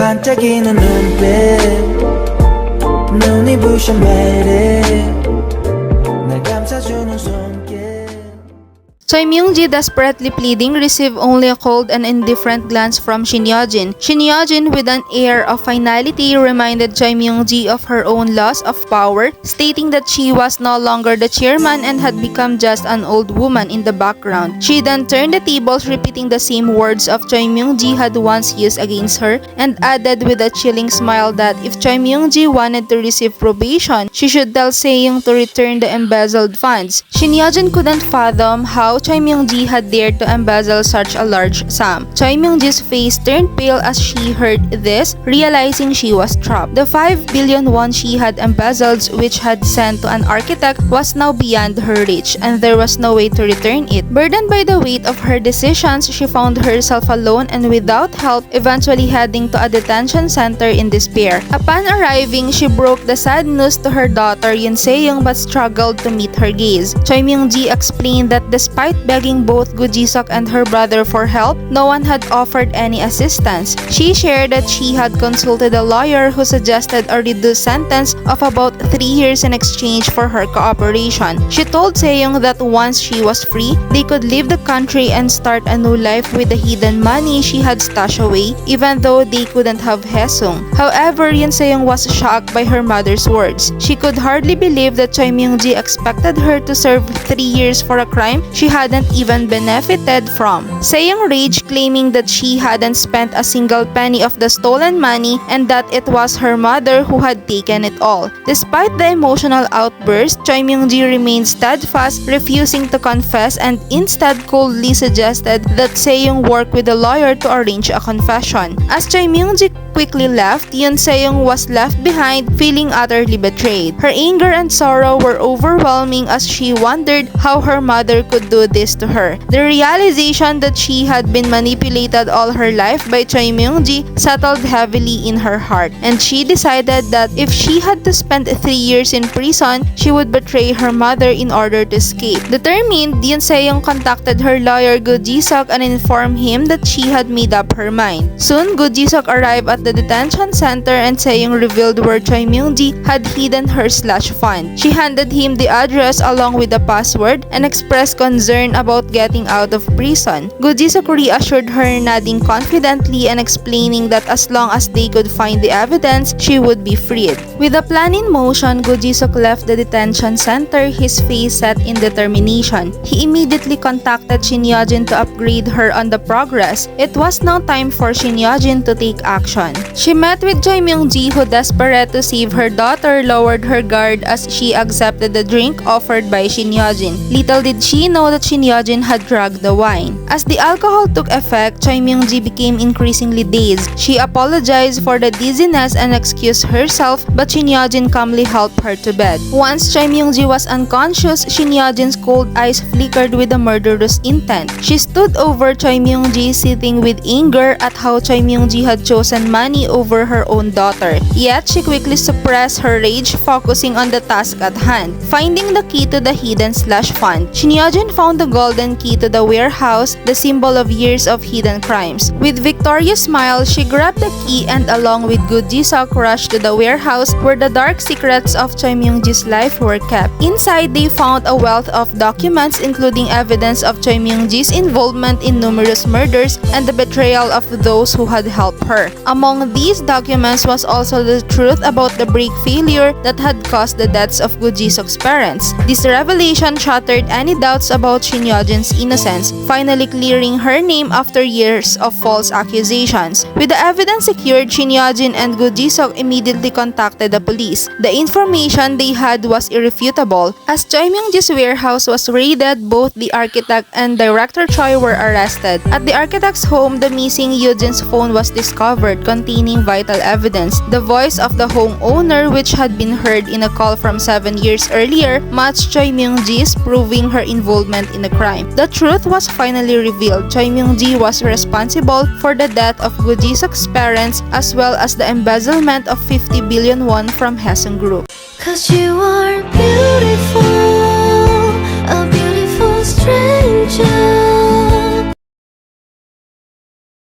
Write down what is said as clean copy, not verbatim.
반짝이는 눈빛 눈이 부셔 매일 날 감싸주는 손길. Choi Myung-ji, desperately pleading, received only a cold and indifferent glance from Shin Yeo-jin. Shin Yeo-jin, with an air of finality, reminded Choi Myung-ji of her own loss of power, stating that she was no longer the chairman and had become just an old woman in the background. She then turned the tables, repeating the same words of Choi Myung-ji had once used against her, and added with a chilling smile that if Choi Myung-ji wanted to receive probation, she should tell Seo-young to return the embezzled funds. Shin Yeo-jin couldn't fathom how Choi Myung-ji had dared to embezzle such a large sum. Choi Myung-ji's face turned pale as she heard this, realizing she was trapped. The 5 billion won she had embezzled, which had sent to an architect, was now beyond her reach, and there was no way to return it. Burdened by the weight of her decisions, she found herself alone and without help, eventually heading to a detention center in despair. Upon arriving, she broke the sad news to her daughter Yoon Se-young but struggled to meet her gaze. Choi Myung-ji explained that despite begging both Goo Ji-seok and her brother for help, no one had offered any assistance. She shared that she had consulted a lawyer who suggested a reduced sentence of about 3 years in exchange for her cooperation. She told Seo-young that once she was free, they could leave the country and start a new life with the hidden money she had stashed away, even though they couldn't have Hyesung. However, Yoon Se-young was shocked by her mother's words. She could hardly believe that Choi Myung-ji expected her to serve 3 years for a crime she hadn't even benefited from. Seo-young raged, claiming that she hadn't spent a single penny of the stolen money and that it was her mother who had taken it all. Despite the emotional outburst, Choi Myung-ji remained steadfast, refusing to confess, and instead coldly suggested that Seo-young work with a lawyer to arrange a confession. As Choi Myung-ji quickly left, Yoon Se-young was left behind, feeling utterly betrayed. Her anger and sorrow were overwhelming as she wondered how her mother could do this to her. The realization that she had been manipulated all her life by Choi Myung-ji settled heavily in her heart, and she decided that if she had to spend 3 years in prison, she would betray her mother in order to escape. Determined, Yoon Se-young contacted her lawyer Goo Ji-seok and informed him that she had made up her mind. Soon, Goo Ji-seok arrived at the detention center and Seo-young revealed where Choi Myung-ji had hidden her slush fund. She handed him the address along with the password and expressed concern about getting out of prison. Goo Ji-seok reassured her, nodding confidently and explaining that as long as they could find the evidence, she would be freed. With a plan in motion, Goo Ji-seok left the detention center, his face set in determination. He immediately contacted Shin Yeo-jin to upgrade her on the progress. It was now time for Shin Yeo-jin to take action. She met with Choi Myung-ji, who, desperate to save her daughter, lowered her guard as she accepted the drink offered by Shin Yeo-jin. Little did she know that Shin Yeo-jin had drugged the wine. As the alcohol took effect, Choi Myung-ji became increasingly dazed. She apologized for the dizziness and excused herself, but Shin Yeo-jin calmly helped her to bed. Once Choi Myung-ji was unconscious, Shin Yeo-jin's cold eyes flickered with a murderous intent. She stood over Choi Myung-ji, sitting with anger at how Choi Myung-ji had chosen money over her own daughter. Yet, she quickly suppressed her rage, focusing on the task at hand. Finding the key to the hidden slush fund, Shin Yeo-jin found the golden key to the warehouse, the symbol of years of hidden crimes. With victorious smile, she grabbed the key and along with Goo Ji-seok rushed to the warehouse where the dark secrets of Choi Myung-ji's life were kept. Inside, they found a wealth of documents including evidence of Choi Myung-ji's involvement in numerous murders and the betrayal of those who had helped her. Among these documents was also the truth about the brake failure that had caused the deaths of Goo Ji-seok's parents. This revelation shattered any doubts about Shin Yeo-jin's innocence, finally clearing her name after years of false accusations. With the evidence secured, Shin Yeo-jin and Goo Ji-seok immediately contacted the police. The information they had was irrefutable. As Choi Myung-ji's warehouse was raided, both the architect and director Choi were arrested. At the architect's home, the missing Yeo-jin's phone was discovered, containing vital evidence. The voice of the home owner, which had been heard in a call from 7 years earlier, matched Choi Myung-ji's, proving her involvement in the crime. The truth was finally revealed. Choi Myung-ji was responsible for the death of Goo Ji-seok's parents as well as the embezzlement of 50 billion won from Hyesung Group. 'Cause you are beautiful, a beautiful stranger.